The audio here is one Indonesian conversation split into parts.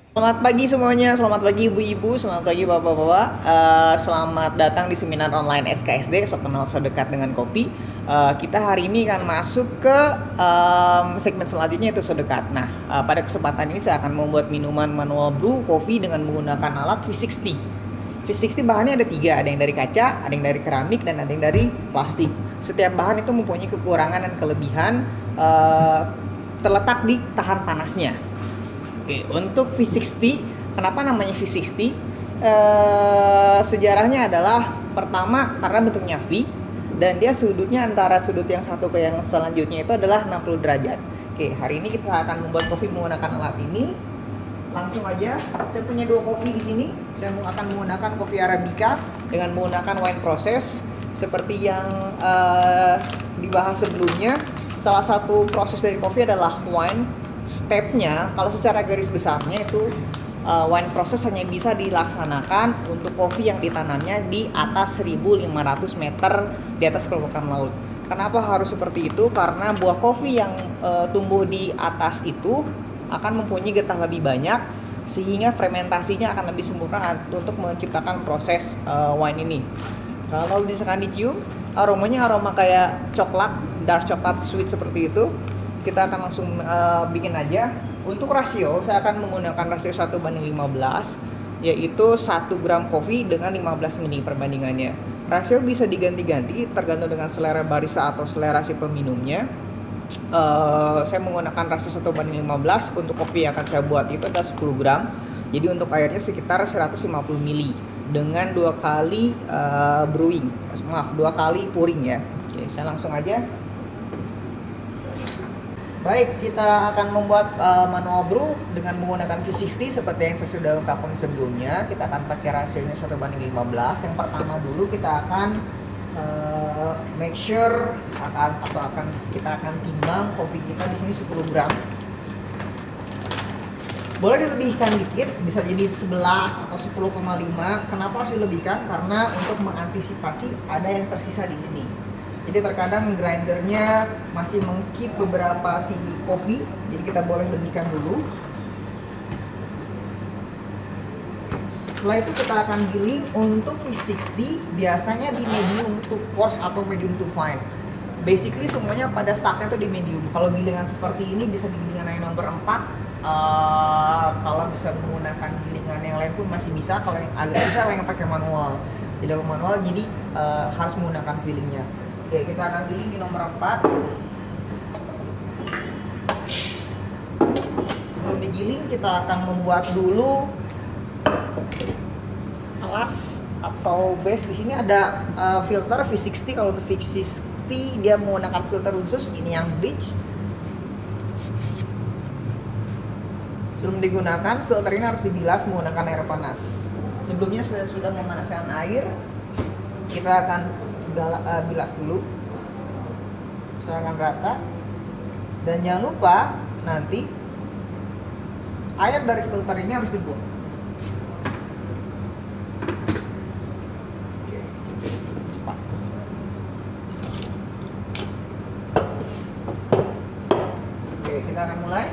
Selamat pagi semuanya, selamat pagi ibu-ibu, selamat pagi bapak-bapak. Selamat datang di seminar online SKSD, So Kenal So Dekat dengan Kopi. Kita hari ini akan masuk ke segmen selanjutnya, itu So Dekat. Nah, pada kesempatan ini saya akan membuat minuman manual brew kopi dengan menggunakan alat V60. V60 bahannya ada tiga, ada yang dari kaca, ada yang dari keramik, dan ada yang dari plastik. Setiap bahan itu mempunyai kekurangan dan kelebihan terletak di tahan panasnya. Oke, untuk V60, kenapa namanya V60? Sejarahnya adalah pertama karena bentuknya V dan dia sudutnya antara sudut yang satu ke yang selanjutnya itu adalah 60 derajat. Oke, hari ini kita akan membuat kopi menggunakan alat ini. Langsung aja, saya punya dua kopi di sini. Saya akan menggunakan kopi Arabica dengan menggunakan wine process seperti yang dibahas sebelumnya. Salah satu proses dari kopi adalah wine. Stepnya, kalau secara garis besarnya itu wine process hanya bisa dilaksanakan untuk kopi yang ditanamnya di atas 1500 meter di atas permukaan laut. Kenapa harus seperti itu? Karena buah kopi yang tumbuh di atas itu akan mempunyai getah lebih banyak sehingga fermentasinya akan lebih sempurna untuk menciptakan proses wine ini. Kalau misalkan dicium, aromanya aroma kayak coklat, dark coklat sweet seperti itu. Kita akan langsung bikin aja. Untuk rasio, saya akan menggunakan rasio 1:15, yaitu 1 gram kopi dengan 15 mili perbandingannya. Rasio bisa diganti-ganti tergantung dengan selera barista atau selera si peminumnya. Saya menggunakan rasio 1:15. Untuk kopi yang akan saya buat itu adalah 10 gram. Jadi untuk airnya sekitar 150 mili dengan 2 kali brewing. Maaf, 2 kali pouring ya. Oke, saya langsung aja. Baik, kita akan membuat manual brew dengan menggunakan V60 seperti yang saya sudah ungkapkan sebelumnya. Kita akan pakai rasionya 1:15. Yang pertama dulu kita akan make sure kita akan timbang kopi kita di sini 10 gram. Boleh dilebihkan dikit, bisa jadi 11 atau 10,5. Kenapa harus dilebihkan? Karena untuk mengantisipasi ada yang tersisa di sini. Jadi terkadang grindernya masih mengkeep beberapa si kopi, jadi kita boleh lebihkan dulu. Setelah itu kita akan giling. Untuk V60 biasanya di medium to coarse atau medium to fine. Basically semuanya pada startnya tuh di medium. Kalau gilingan seperti ini bisa gilingan yang nomor 4. Kalau bisa menggunakan gilingan yang lain pun masih bisa. Kalau yang agak susah yang pakai manual. Di dalam manual jadi harus menggunakan feelingnya. Oke, kita akan giling di nomor 4. Sebelum digiling, kita akan membuat dulu alas atau base. Di sini ada filter V60. Kalau untuk V60 dia menggunakan filter khusus. Ini yang bleach. Sebelum digunakan, filter ini harus dibilas menggunakan air panas. Sebelumnya saya sudah memanaskan air. Kita akan bilas dulu, usahakan rata, dan jangan lupa nanti air dari filter ini harus dibuang. Cepat. Oke, kita akan mulai.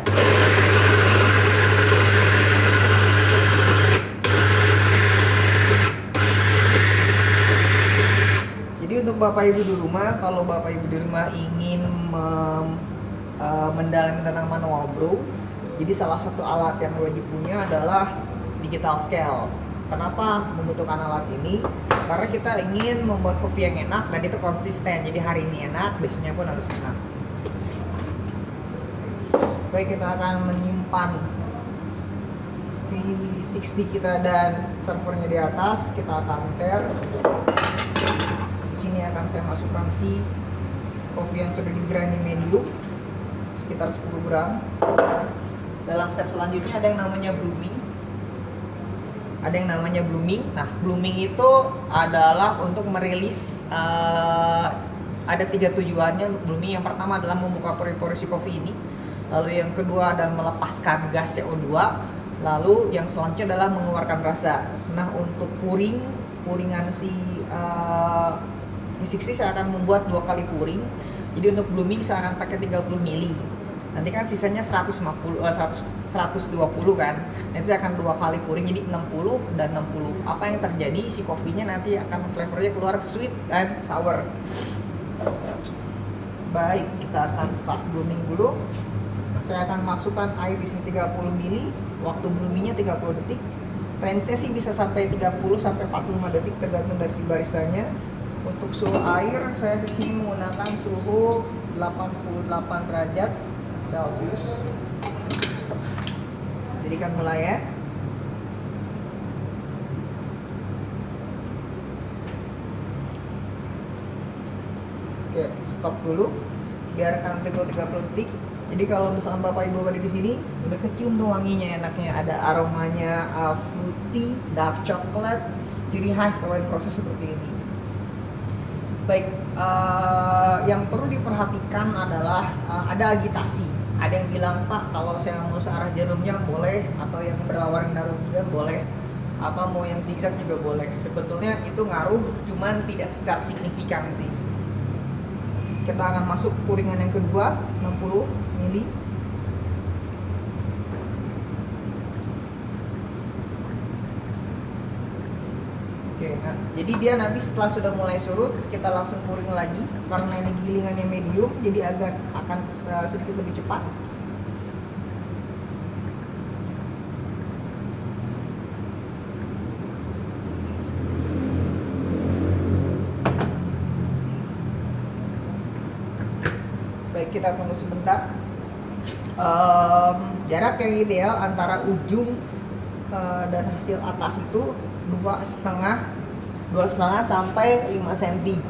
Untuk Bapak Ibu di rumah, kalau Bapak Ibu di rumah ingin mendalami tentang manual brew, jadi salah satu alat yang wajib punya adalah digital scale. Kenapa membutuhkan alat ini? Karena kita ingin membuat kopi yang enak dan itu konsisten. Jadi hari ini enak, besoknya pun harus enak. Baik, kita akan menyimpan V60 kita dan servernya di atas. Kita akan pair. Ini akan saya masukkan si kopi yang sudah di grind medium sekitar 10 gram. Dalam step selanjutnya ada yang namanya blooming. Nah, blooming itu adalah untuk merilis ada 3 tujuannya untuk blooming. Yang pertama adalah membuka pori-pori si kopi ini. Lalu yang kedua adalah melepaskan gas CO2. Lalu yang selanjutnya adalah mengeluarkan rasa. Nah, untuk pouringan si V60 saya akan membuat 2 kali pouring. Jadi untuk blooming saya akan pakai 30 mili. Nanti kan sisanya 150 120 kan. Nanti akan 2 kali pouring jadi 60 dan 60. Apa yang terjadi, si kopinya nanti akan flavornya keluar sweet dan sour. Baik, kita akan start blooming dulu. Saya akan masukkan air di sini 30 ml. Waktu bloomingnya 30 detik. Range-nya sih bisa sampai 30 sampai 45 detik tergantung dari si baristanya. Untuk suhu air saya di sini menggunakan suhu 88 derajat Celcius. Jadi kan mulai ya. Oke, stop dulu. Biarkan tunggu 30 detik. Jadi kalau misalkan Bapak Ibu ada di sini, udah kecium tuh wanginya, enaknya, ada aromanya fruity, dark chocolate, ciri khas wine proses seperti ini. Baik, yang perlu diperhatikan adalah ada agitasi. Ada yang bilang, Pak, kalau saya mau searah jarumnya boleh, atau yang berlawanan jarum juga boleh, atau mau yang zigzag juga boleh. Sebetulnya itu ngaruh, cuman tidak secara signifikan sih. Kita akan masuk pouringan yang kedua, 60 ml. Oke, nah, jadi dia nanti setelah sudah mulai surut, kita langsung pouring lagi. Karena ini gilingannya medium, jadi akan sedikit lebih cepat. Baik, kita tunggu sebentar. Jarak yang ideal antara ujung dan hasil atas itu 2,5 sampai 5 cm.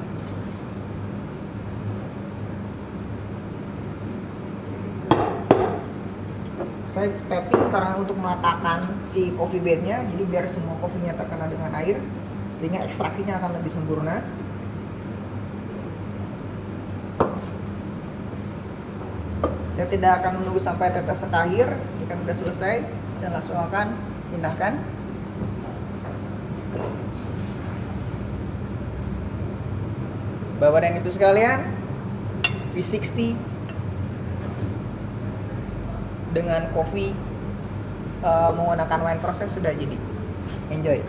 Saya tapping karena untuk meletakkan si coffee bean-nya, jadi biar semua kopinya terkena dengan air sehingga ekstraksinya akan lebih sempurna. Saya tidak akan menunggu sampai tetes akhir. Jika sudah selesai, saya langsung akan pindahkan. Bapak dan Ibu sekalian, V60 dengan kopi menggunakan wine proses sudah jadi. Enjoy.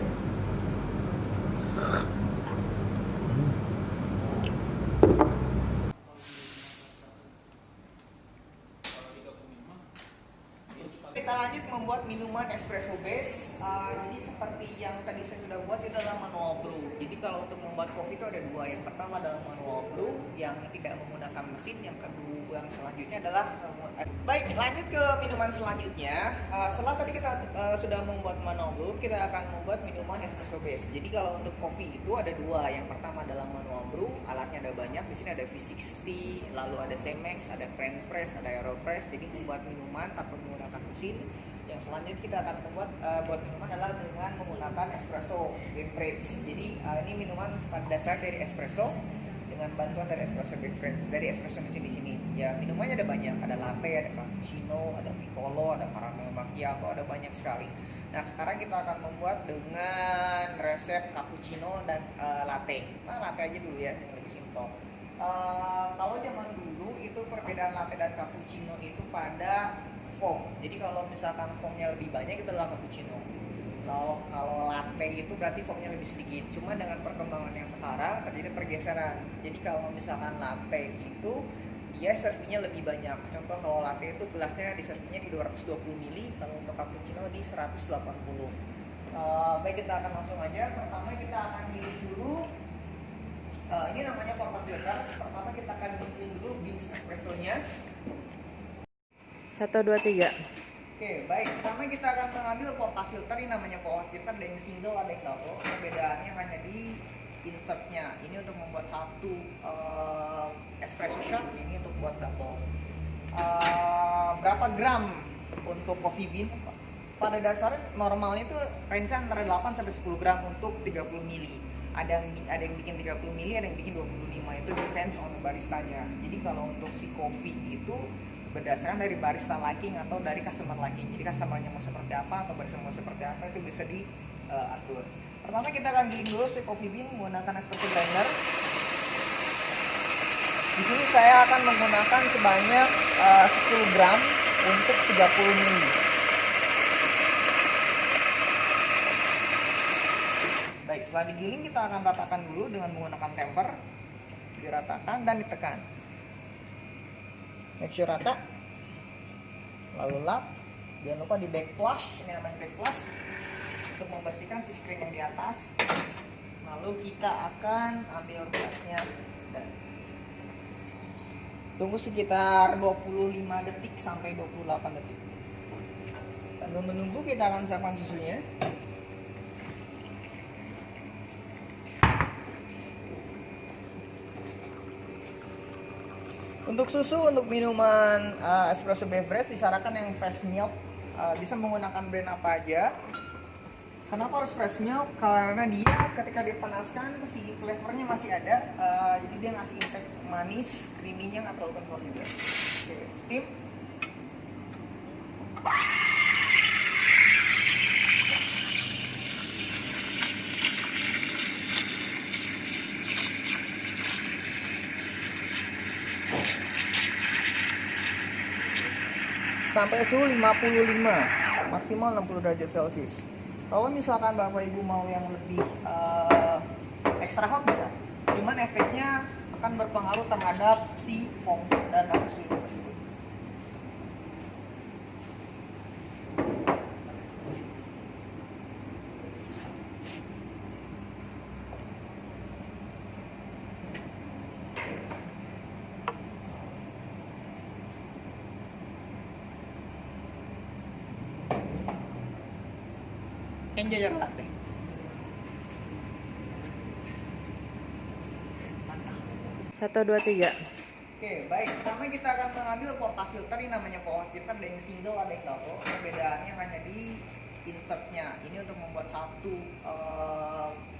Kita lanjut membuat minuman espresso base. Jadi seperti yang tadi saya sudah buat, itu adalah manual brew. Jadi kalau untuk membuat kopi itu ada dua. Yang pertama adalah manual brew yang tidak menggunakan mesin. Yang kedua, yang selanjutnya adalah baik, lanjut ke minuman selanjutnya. Setelah tadi kita sudah membuat manual brew, kita akan membuat minuman espresso base. Jadi kalau untuk kopi itu ada dua. Yang pertama adalah manual brew, alatnya ada banyak. Di sini ada V60, lalu ada Chemex, ada French press, ada Aeropress. Jadi membuat minuman tanpa menggunakan mesin. Yang selanjutnya kita akan membuat buat minuman adalah dengan menggunakan espresso beverage. Jadi ini minuman pada dasar dari espresso dengan bantuan dari espresso beverage, dari espresso mesin di sini. Ya minumannya ada banyak, ada latte, ada cappuccino, ada piccolo, ada caramel macchiato, ada banyak sekali. Nah sekarang kita akan membuat dengan resep cappuccino dan latte. Nah latte aja dulu ya, yang lebih simpel. Kalau zaman dulu itu perbedaan latte dan cappuccino itu pada foam. Jadi kalau misalkan foamnya lebih banyak itu adalah cappuccino. Kalau latte itu berarti foamnya lebih sedikit. Cuma dengan perkembangan yang sekarang terjadi pergeseran. Jadi kalau misalkan latte itu dia servingnya lebih banyak. Contoh kalau latte itu gelasnya diservingnya di 220 ml, kalau untuk cappuccino di 180. Baik, kita akan langsung aja. Pertama kita akan pilih dulu. Ini namanya portafilter. Pertama kita akan pilih dulu beans espressonya. 1, 2, 3. Oke, baik. Pertama kita akan mengambil portafilter. Ini namanya portafilter, ada yang single, ada yang double. Perbedaannya hanya di insertnya. Ini untuk membuat satu espresso shot, ini untuk buat double. Berapa gram untuk coffee bean? Pada dasarnya normalnya itu range antara 8 sampai 10 gram untuk 30 ml. Ada yang bikin 30 ml, ada yang bikin 25. Itu depends on baristanya. Jadi kalau untuk si kopi itu berdasarkan dari barista liking atau dari customer liking. Jadi customernya mau seperti apa atau barista mau seperti apa itu bisa diatur. Pertama kita akan giling dulu si coffee bean menggunakan espresso grinder. Di sini saya akan menggunakan sebanyak 10 gram untuk 30 mili. Baik, setelah digiling kita akan ratakan dulu dengan menggunakan temper. Diratakan dan ditekan. Make sure rata. Lalu lap. Jangan lupa di backflush, ini namanya backflush, untuk membersihkan si krim yang di atas. Lalu kita akan ambil gasnya. Tunggu sekitar 25 detik sampai 28 detik. Sambil menunggu kita akan siapkan susunya. Untuk susu, untuk minuman espresso beverage disarankan yang fresh milk. Bisa menggunakan brand apa aja. Kenapa harus fresh milk? Karena dia ketika dipanaskan si flavornya masih ada, jadi dia ngasih impact manis, creamy-nya nggak terlalu kental juga. Oke, steam. Sampai suhu 55, maksimal 60 derajat Celcius. Kalau misalkan Bapak Ibu mau yang lebih extra hot bisa, cuman efeknya akan berpengaruh terhadap si foam dan rasa susu tersebut. Enjoy your latte. Satu, dua, tiga. Oke, baik. Pertama kita akan mengambil portafilter, ini namanya portafilter, ada yang single, ada yang double. Perbedaannya hanya di insertnya. Ini untuk membuat satu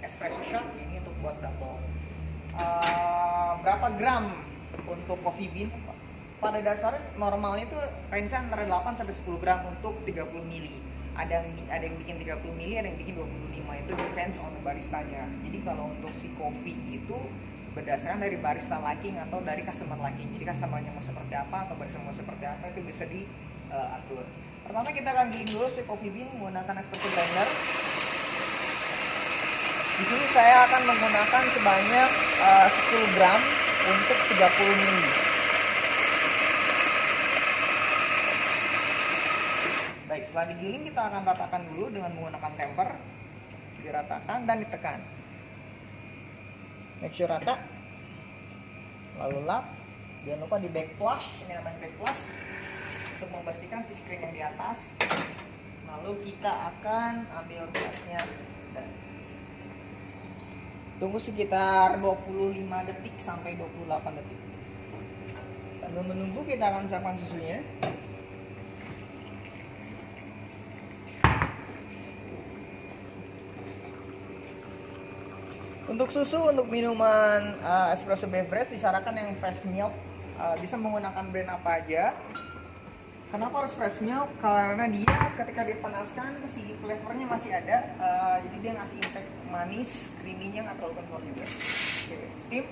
espresso shot, ini untuk buat double. Berapa gram untuk coffee bean? Pada dasarnya normalnya itu range antara 8 sampai 10 gram untuk 30 mili. Ada yang bikin 30 mili, ada yang bikin 25. Itu depends on baristanya. Jadi kalau untuk si coffee itu berdasarkan dari barista liking atau dari customer liking. Jadi customernya mau seperti apa atau barista mau seperti apa itu bisa diatur. Pertama kita akan giling dulu si coffee bean menggunakan espresso blender. Di sini saya akan menggunakan sebanyak 10 gram untuk 30 mili. Baik, setelah digiling kita akan ratakan dulu dengan menggunakan temper. Diratakan dan ditekan. Make sure rata. Lalu lap. Jangan lupa di backflush, ini namanya backflush, untuk membersihkan si krim yang di atas. Lalu kita akan ambil gasnya. Tunggu sekitar 25 detik sampai 28 detik. Sambil menunggu kita akan siapkan susunya. Untuk susu, untuk minuman espresso beverage disarankan yang fresh milk. Bisa menggunakan brand apa aja. Kenapa harus fresh milk? Karena dia ketika dipanaskan si flavornya masih ada, jadi dia ngasih impact manis, creamy-nya nggak terlalu kental juga. Oke, steam.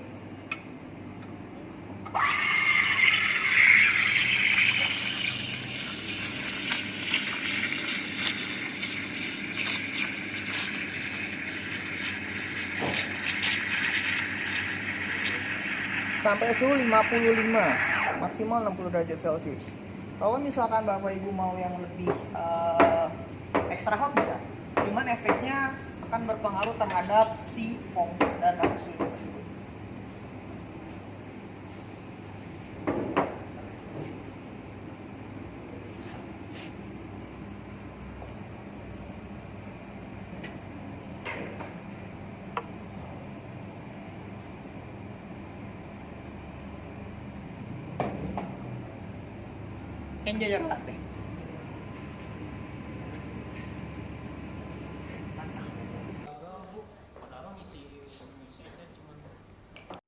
Sampai suhu 55, maksimal 60 derajat Celcius. Kalau misalkan Bapak Ibu mau yang lebih extra hot bisa, cuman efeknya akan berpengaruh terhadap si foam dan rasa susu tersebut. Enjoy your latte.